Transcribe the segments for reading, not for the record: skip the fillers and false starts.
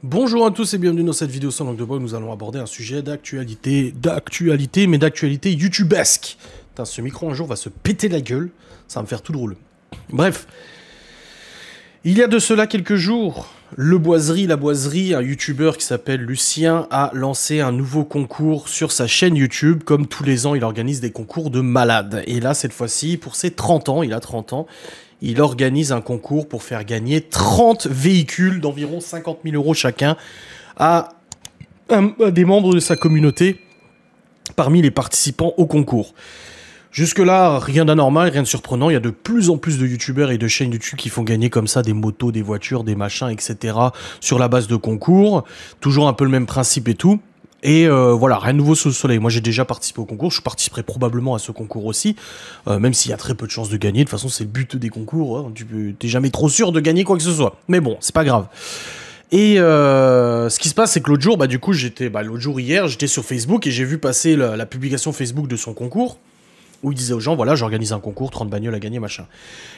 Bonjour à tous et bienvenue dans cette vidéo sans langue de bois où nous allons aborder un sujet d'actualité youtubesque. Putain, ce micro un jour va se péter la gueule, ça va me faire tout drôle. Bref, il y a de cela quelques jours, La Boiserie, un youtubeur qui s'appelle Lucien, a lancé un nouveau concours sur sa chaîne YouTube. Comme tous les ans, il organise des concours de malades. Et là, cette fois-ci, pour ses 30 ans, il a 30 ans, il organise un concours pour faire gagner 30 véhicules d'environ 50 000 € chacun à des membres de sa communauté parmi les participants au concours. Jusque-là, rien d'anormal, rien de surprenant. Il y a de plus en plus de youtubeurs et de chaînes YouTube qui font gagner comme ça des motos, des voitures, des machins, etc. sur la base de concours. Toujours un peu le même principe et tout. Et voilà, rien de nouveau sous le soleil. Moi, j'ai déjà participé au concours. Je participerai probablement à ce concours aussi. Même s'il y a très peu de chances de gagner. De toute façon, c'est le but des concours. Hein. T'es jamais trop sûr de gagner quoi que ce soit. Mais bon, c'est pas grave. Et ce qui se passe, c'est que l'autre jour, hier, j'étais sur Facebook et j'ai vu passer la publication Facebook de son concours, où il disait aux gens, voilà, j'organise un concours, 30 bagnoles à gagner, machin.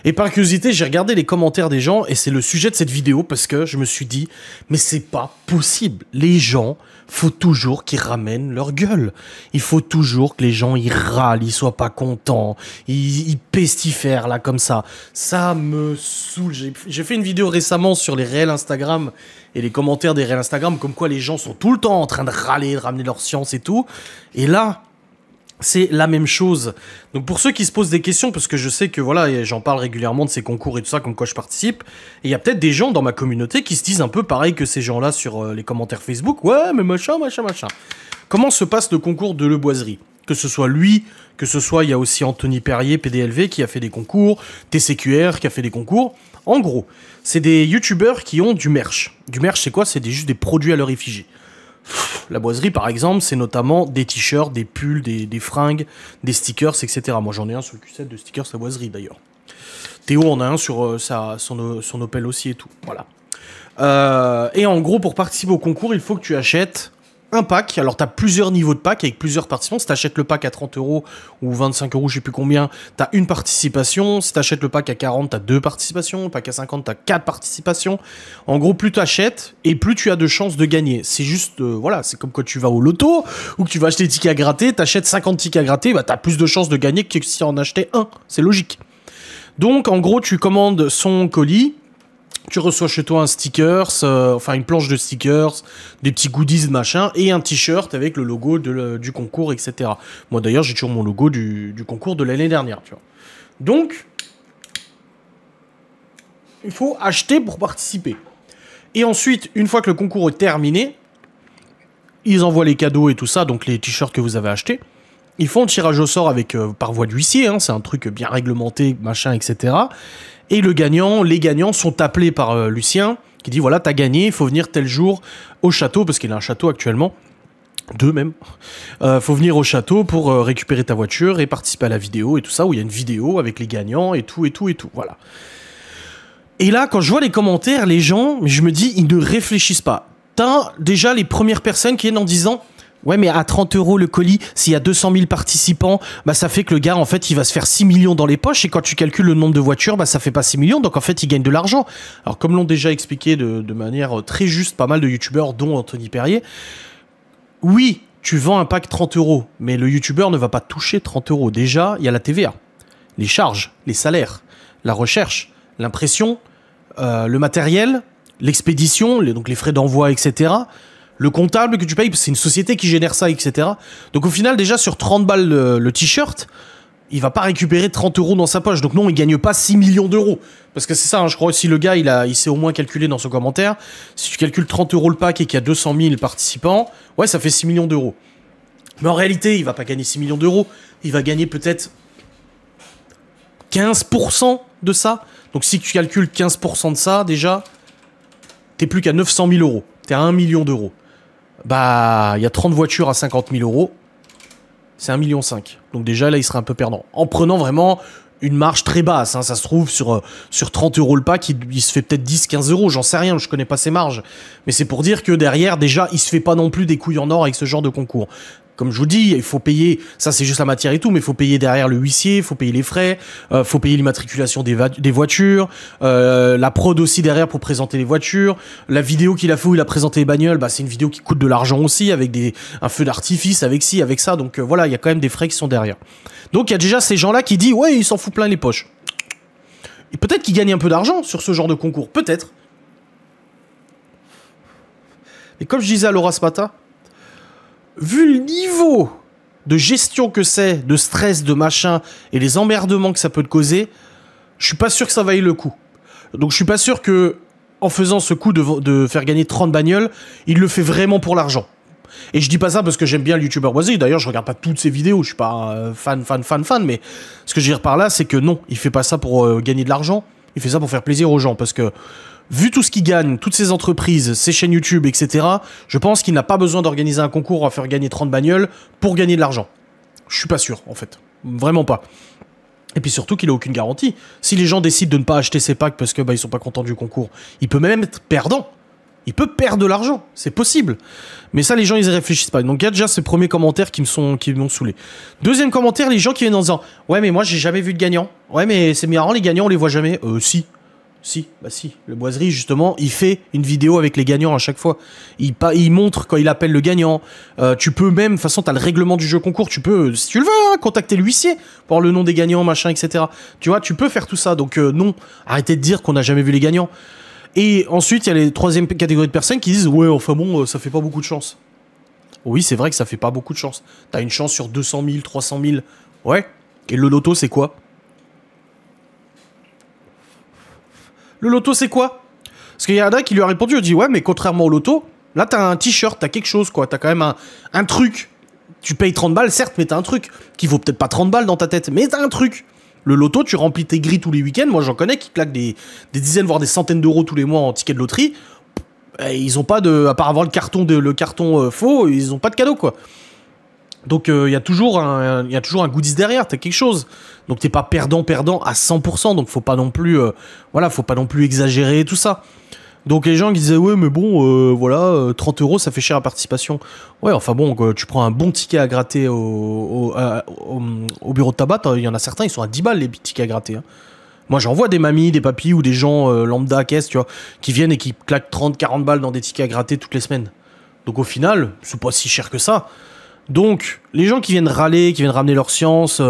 Et par curiosité, j'ai regardé les commentaires des gens, et c'est le sujet de cette vidéo, parce que je me suis dit, mais c'est pas possible. Les gens, faut toujours qu'ils ramènent leur gueule. Il faut toujours que les gens, ils râlent, ils soient pas contents, ils pestifèrent, là, comme ça. Ça me saoule. J'ai fait une vidéo récemment sur les réels Instagram, et les commentaires des réels Instagram, comme quoi les gens sont tout le temps en train de râler, de ramener leur science et tout. Et là, c'est la même chose. Donc pour ceux qui se posent des questions, parce que je sais que voilà, j'en parle régulièrement de ces concours et tout ça, comme quoi je participe, et il y a peut-être des gens dans ma communauté qui se disent un peu pareil que ces gens-là sur les commentaires Facebook. Ouais, mais machin. Comment se passe le concours de Le Boiserie? Que ce soit lui, que ce soit, il y a aussi Anthony Perrier, PDLV, qui a fait des concours, TCQR, qui a fait des concours. En gros, c'est des youtubeurs qui ont du merch. Du merch, c'est quoi? C'est juste des produits à leur effigie. La Boiserie, par exemple, c'est notamment des t-shirts, des pulls, des fringues, des stickers, etc. Moi, j'en ai un sur le Q7 de stickers La Boiserie, d'ailleurs. Théo en a un sur son Opel aussi et tout. Voilà. Et en gros, pour participer au concours, il faut que tu achètes un pack. Alors, tu as plusieurs niveaux de pack avec plusieurs participants. Si tu achètes le pack à 30 € ou 25 €, je sais plus combien, tu as une participation. Si tu achètes le pack à 40, tu as 2 participations. Le pack à 50, tu as 4 participations. En gros, plus tu achètes et plus tu as de chances de gagner. C'est juste, voilà, c'est comme quand tu vas au loto ou que tu vas acheter des tickets à gratter. Tu achètes 50 tickets à gratter, bah, tu as plus de chances de gagner que si tu en achetais un. C'est logique. Donc, en gros, tu commandes son colis. Tu reçois chez toi un stickers, enfin une planche de stickers, des petits goodies, machin, et un t-shirt avec le logo du concours, etc. Moi d'ailleurs, j'ai toujours mon logo du concours de l'année dernière, tu vois. Donc, il faut acheter pour participer. Et ensuite, une fois que le concours est terminé, ils envoient les cadeaux et tout ça, donc les t-shirts que vous avez achetés. Ils font le tirage au sort avec par voie d'huissier, hein, c'est un truc bien réglementé, machin, etc. Et les gagnants sont appelés par Lucien, qui dit voilà, t'as gagné, il faut venir tel jour au château, parce qu'il a un château actuellement, 2 même. Faut venir au château pour récupérer ta voiture et participer à la vidéo et tout ça, où il y a une vidéo avec les gagnants et tout, voilà. Et là, quand je vois les commentaires, les gens, je me dis, ils ne réfléchissent pas. T'as déjà les premières personnes qui viennent en disant... Ouais, mais à 30 € le colis, s'il y a 200 000 participants, bah ça fait que le gars, en fait, il va se faire 6 millions dans les poches, et quand tu calcules le nombre de voitures, bah ça fait pas 6 millions, donc en fait, il gagne de l'argent. Alors, comme l'ont déjà expliqué de manière très juste pas mal de youtubeurs, dont Anthony Perrier, oui, tu vends un pack 30 €, mais le youtubeur ne va pas toucher 30 €. Déjà, il y a la TVA, les charges, les salaires, la recherche, l'impression, le matériel, l'expédition, donc les frais d'envoi, etc., le comptable que tu payes, c'est une société qui génère ça, etc. Donc au final, déjà, sur 30 balles le t-shirt, il va pas récupérer 30 € dans sa poche. Donc non, il gagne pas 6 millions d'euros. Parce que c'est ça, hein, je crois, si le gars, il s'est au moins calculé dans son commentaire, si tu calcules 30 € le pack et qu'il y a 200 000 participants, ouais, ça fait 6 millions d'euros. Mais en réalité, il va pas gagner 6 millions d'euros. Il va gagner peut-être 15% de ça. Donc si tu calcules 15% de ça, déjà, t'es plus qu'à 900 000 €. T'es à 1 million d'euros. Bah, il y a 30 voitures à 50 000 €. C'est 1,5 million. Donc déjà, là, il serait un peu perdant. En prenant vraiment une marge très basse. Hein, ça se trouve, sur 30 € le pack, il se fait peut-être 10-15 €. J'en sais rien, je connais pas ses marges. Mais c'est pour dire que derrière, déjà, il se fait pas non plus des couilles en or avec ce genre de concours. Comme je vous dis, il faut payer, ça c'est juste la matière et tout, mais il faut payer derrière le huissier, il faut payer les frais, faut payer l'immatriculation des voitures, la prod aussi derrière pour présenter les voitures, la vidéo qu'il a fait où il a présenté les bagnoles, bah c'est une vidéo qui coûte de l'argent aussi, avec un feu d'artifice, avec ci, avec ça, donc voilà, il y a quand même des frais qui sont derrière. Donc il y a déjà ces gens-là qui disent, ouais, il s'en fout plein les poches. Et peut-être qu'ils gagnent un peu d'argent sur ce genre de concours, peut-être. Et comme je disais à Laura ce matin, vu le niveau de gestion que c'est, de stress, de machin, et les emmerdements que ça peut te causer, je suis pas sûr que ça vaille le coup. Donc je suis pas sûr que, en faisant ce coup de faire gagner 30 bagnoles, il le fait vraiment pour l'argent. Et je dis pas ça parce que j'aime bien le youtubeur Boisry, d'ailleurs je regarde pas toutes ses vidéos, je suis pas fan, mais ce que je veux dire par là, c'est que non, il fait pas ça pour gagner de l'argent, il fait ça pour faire plaisir aux gens, parce que vu tout ce qu'il gagne, toutes ses entreprises, ses chaînes YouTube, etc., je pense qu'il n'a pas besoin d'organiser un concours à faire gagner 30 bagnoles pour gagner de l'argent. Je suis pas sûr, en fait. Vraiment pas. Et puis surtout qu'il a aucune garantie. Si les gens décident de ne pas acheter ses packs parce que ils sont pas contents du concours, il peut même être perdant. Il peut perdre de l'argent, c'est possible. Mais ça, les gens, ils y réfléchissent pas. Donc il y a déjà ces premiers commentaires qui m'ont saoulé. Deuxième commentaire, les gens qui viennent en disant « Ouais, mais moi, j'ai jamais vu de gagnant. Ouais, mais c'est marrant, les gagnants, on les voit jamais. » Si. Si, bah si. Le Boisry, justement, il fait une vidéo avec les gagnants à chaque fois. Il montre quand il appelle le gagnant. Tu peux même, de toute façon, t'as le règlement du jeu concours. Tu peux, si tu le veux, hein, contacter l'huissier pour avoir le nom des gagnants, machin, etc. Tu vois, tu peux faire tout ça. Donc non, arrêtez de dire qu'on n'a jamais vu les gagnants. Et ensuite, il y a les troisième catégorie de personnes qui disent « Ouais, enfin bon, ça fait pas beaucoup de chance. » Oui, c'est vrai que ça fait pas beaucoup de chance. T'as une chance sur 200 000, 300 000. Ouais. Et le loto, c'est quoi? Le loto, c'est quoi? Parce qu'il y en a qui lui a répondu, il dit « Ouais, mais contrairement au loto, là, t'as un t-shirt, t'as quelque chose, quoi. T'as quand même un truc. Tu payes 30 balles, certes, mais t'as un truc qui vaut peut-être pas 30 balles dans ta tête, mais t'as un truc. Le loto, tu remplis tes grilles tous les week-ends. Moi, j'en connais qui claquent des dizaines, voire des centaines d'euros tous les mois en tickets de loterie. Et ils ont pas de... À part avoir le carton faux, ils ont pas de cadeau, quoi. Donc, il y a toujours un goodies derrière, t'as quelque chose. Donc, t'es pas perdant à 100%. Donc, faut pas non plus... voilà, faut pas non plus exagérer tout ça. Donc, les gens qui disaient, ouais, mais bon, voilà, 30 euros, ça fait cher à participation. Ouais, enfin bon, tu prends un bon ticket à gratter au bureau de tabac, il y en a certains, ils sont à 10 balles, les tickets à gratter. Hein. Moi, j'en vois des mamies, des papis ou des gens lambda à caisse, tu vois, qui viennent et qui claquent 30, 40 balles dans des tickets à gratter toutes les semaines. Donc, au final, c'est pas si cher que ça. Donc, les gens qui viennent râler, qui viennent ramener leur science,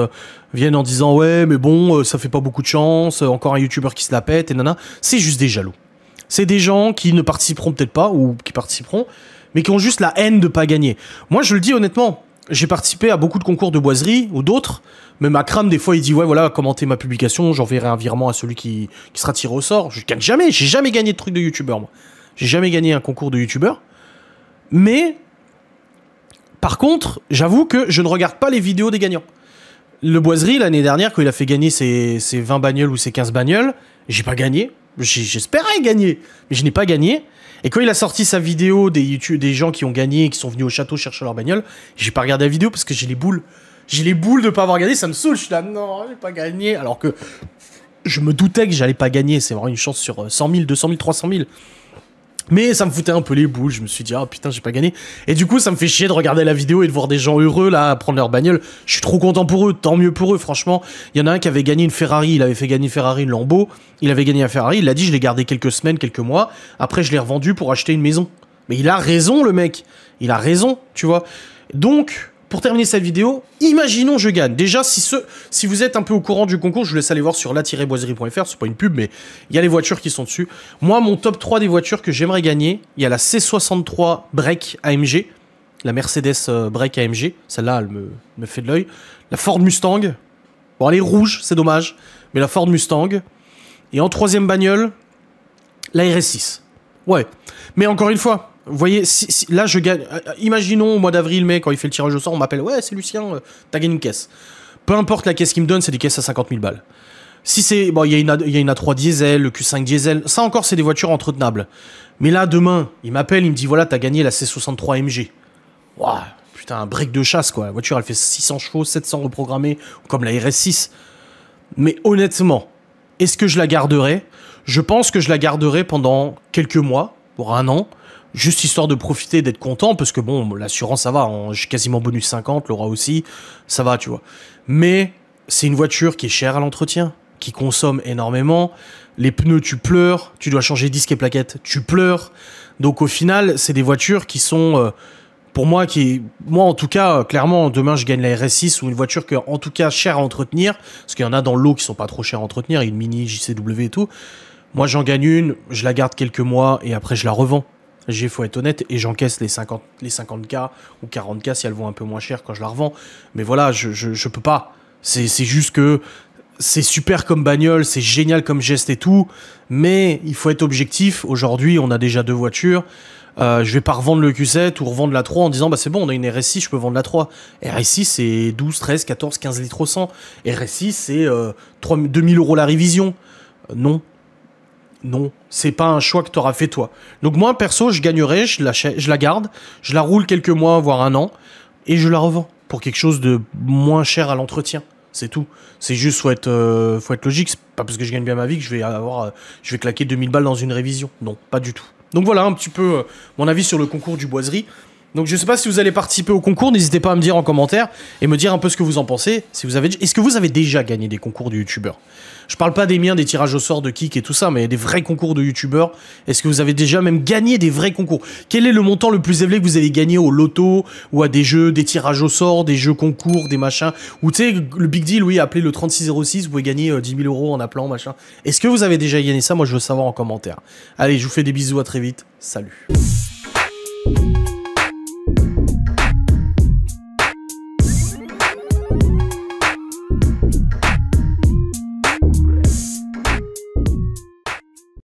viennent en disant, ouais, mais bon, ça fait pas beaucoup de chance, encore un youtubeur qui se la pète, et nana, c'est juste des jaloux. C'est des gens qui ne participeront peut-être pas, ou qui participeront, mais qui ont juste la haine de pas gagner. Moi, je le dis honnêtement, j'ai participé à beaucoup de concours de boiserie, ou d'autres, même Akram, des fois, il dit, ouais, voilà, commentez ma publication, j'enverrai un virement à celui qui sera tiré au sort. Je gagne jamais, j'ai jamais gagné de truc de youtubeur, moi. J'ai jamais gagné un concours de youtubeur. Mais, par contre, j'avoue que je ne regarde pas les vidéos des gagnants. Le Boisery, l'année dernière, quand il a fait gagner ses 20 bagnoles ou ses 15 bagnoles, j'ai pas gagné. J'espérais gagner, mais je n'ai pas gagné. Et quand il a sorti sa vidéo des gens qui ont gagné et qui sont venus au château chercher leur bagnole, j'ai pas regardé la vidéo parce que j'ai les boules. J'ai les boules de pas avoir gagné, ça me saoule. Je suis là, non, j'ai pas gagné. Alors que je me doutais que j'allais pas gagner. C'est vraiment une chance sur 100 000, 200 000, 300 000. Mais ça me foutait un peu les boules, je me suis dit, ah putain, j'ai pas gagné. Et du coup, ça me fait chier de regarder la vidéo et de voir des gens heureux, là, à prendre leur bagnole. Je suis trop content pour eux, tant mieux pour eux, franchement. Il y en a un qui avait gagné une Ferrari, il avait fait gagner une Ferrari, une Lambo. Il avait gagné un Ferrari, il a dit, je l'ai gardé quelques semaines, quelques mois. Après, je l'ai revendu pour acheter une maison. Mais il a raison, le mec. Il a raison, tu vois. Donc, pour terminer cette vidéo, imaginons je gagne. Déjà, si vous êtes un peu au courant du concours, je vous laisse aller voir sur la-boiserie.fr, c'est pas une pub, mais il y a les voitures qui sont dessus. Moi, mon top 3 des voitures que j'aimerais gagner, il y a la C63 Break AMG, la Mercedes Break AMG, celle-là, elle me fait de l'œil. La Ford Mustang, bon, elle est rouge, c'est dommage, mais la Ford Mustang. Et en troisième bagnole, la RS6. Ouais, mais encore une fois, vous voyez, là je gagne. Imaginons au mois d'avril, mai, quand il fait le tirage au sort, on m'appelle, ouais, c'est Lucien, t'as gagné une caisse. Peu importe la caisse qu'il me donne, c'est des caisses à 50 000 balles. Si c'est. Bon, il y a une A3 diesel, le Q5 diesel, ça encore, c'est des voitures entretenables. Mais là, demain, il m'appelle, il me dit, voilà, t'as gagné la C63 MG. Waouh, putain, un break de chasse, quoi. La voiture, elle fait 600 chevaux, 700 reprogrammés, comme la RS6. Mais honnêtement, est-ce que je la garderai? Je pense que je la garderai pendant quelques mois, pour un an. juste histoire de profiter, d'être content, parce que bon, l'assurance, ça va, hein, j'ai quasiment bonus 50, Laura aussi, ça va, tu vois. Mais c'est une voiture qui est chère à l'entretien, qui consomme énormément. Les pneus, tu pleures. Tu dois changer disque et plaquettes, tu pleures. Donc au final, c'est des voitures qui sont, pour moi, moi en tout cas, clairement, demain je gagne la RS6 ou une voiture qui est en tout cas chère à entretenir, parce qu'il y en a dans l'eau qui sont pas trop chères à entretenir, une Mini, JCW et tout. Moi j'en gagne une, je la garde quelques mois et après je la revends. Faut être honnête, et j'encaisse les 50K ou 40K si elles vont un peu moins cher quand je la revends. Mais voilà, je peux pas. C'est juste que c'est super comme bagnole, c'est génial comme geste et tout, mais il faut être objectif. Aujourd'hui, on a déjà 2 voitures. Je vais pas revendre le Q7 ou revendre la 3 en disant bah c'est bon, on a une RS6, je peux vendre la 3. RS6 c'est 12, 13, 14, 15 litres au 100. RS6 c'est 2000 € la révision. Non. Non, c'est pas un choix que t'auras fait toi. Donc moi, perso, je gagnerais, je la garde, je la roule quelques mois, voire un an, et je la revends pour quelque chose de moins cher à l'entretien. C'est tout. C'est juste, faut être logique. C'est pas parce que je gagne bien ma vie que je vais claquer 2000 balles dans une révision. Non, pas du tout. Donc voilà un petit peu mon avis sur le concours du Boiserie. Donc je sais pas si vous allez participer au concours, n'hésitez pas à me dire en commentaire et me dire un peu ce que vous en pensez. Est-ce que vous avez déjà gagné des concours de youtubeurs? Je parle pas des miens, des tirages au sort de Kik et tout ça, mais des vrais concours de youtubeurs. Est-ce que vous avez déjà même gagné des vrais concours? Quel est le montant le plus élevé que vous avez gagné au loto ou à des jeux, des tirages au sort, des jeux concours, des machins? Ou tu sais, le big deal, oui, appelez le 3606, vous pouvez gagner 10 000 € en appelant, machin. Est-ce que vous avez déjà gagné ça? Moi, je veux savoir en commentaire. Allez, je vous fais des bisous, à très vite. Salut.